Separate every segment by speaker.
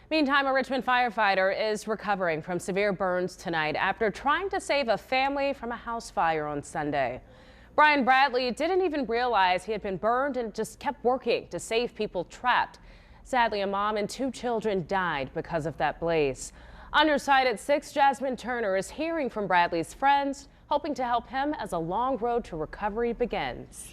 Speaker 1: Meantime, a Richmond firefighter is recovering from severe burns tonight after trying to save a family from a house fire on Sunday. Brian Bradley didn't even realize he had been burned and just kept working to save people trapped. Sadly, a mom and 2 children died because of that blaze. On your side at 6, Jasmine Turner is hearing from Bradley's friends, hoping to help him as a long road to recovery begins.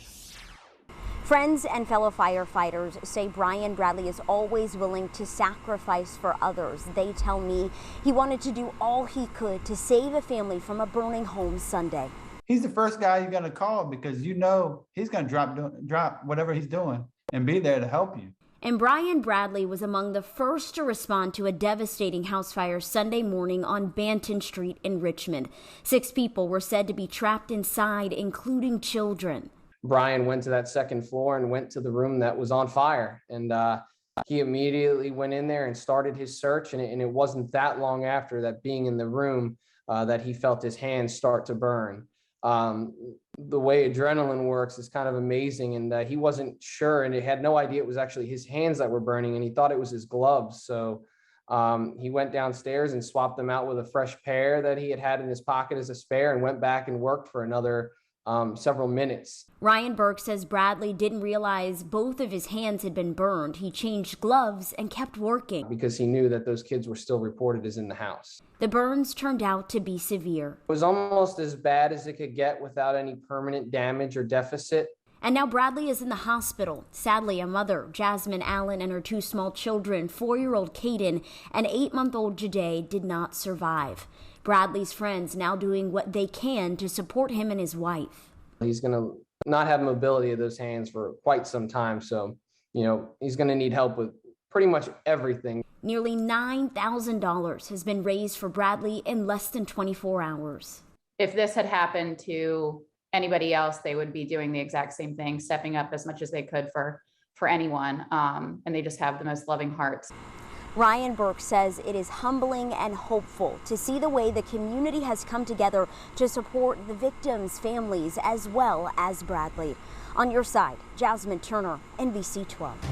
Speaker 2: Friends and fellow firefighters say Brian Bradley is always willing to sacrifice for others. They tell me he wanted to do all he could to save a family from a burning home Sunday.
Speaker 3: He's the first guy you're going to call because you know he's going to drop whatever he's doing and be there to help you.
Speaker 2: And Brian Bradley was among the first to respond to a devastating house fire Sunday morning on Banton Street in Richmond. 6 people were said to be trapped inside, including children.
Speaker 4: Brian went to that second floor and went to the room that was on fire. And he immediately went in there and started his search. And it wasn't that long after that, being in the room, that he felt his hands start to burn. The way adrenaline works is kind of amazing. And he wasn't sure, and he had no idea it was actually his hands that were burning, and he thought it was his gloves. So he went downstairs and swapped them out with a fresh pair that he had in his pocket as a spare, and went back and worked for another several minutes.
Speaker 2: Ryan Burke says Bradley didn't realize both of his hands had been burned. He changed gloves and kept working
Speaker 4: because he knew that those kids were still reported as in the house.
Speaker 2: The burns turned out to be severe.
Speaker 4: It was almost as bad as it could get without any permanent damage or deficit.
Speaker 2: And now Bradley is in the hospital. Sadly, a mother, Jasmine Allen, and her 2 small children, 4-year-old Caden and 8-month-old Jade, did not survive. Bradley's friends now doing what they can to support him and his wife.
Speaker 4: He's going to not have mobility of those hands for quite some time. So, he's going to need help with pretty much everything.
Speaker 2: Nearly $9,000 has been raised for Bradley in less than 24 hours.
Speaker 5: If this had happened to anybody else, they would be doing the exact same thing, stepping up as much as they could for anyone. And they just have the most loving hearts.
Speaker 2: Ryan Burke says it is humbling and hopeful to see the way the community has come together to support the victims' families as well as Bradley. On your side, Jasmine Turner, NBC 12.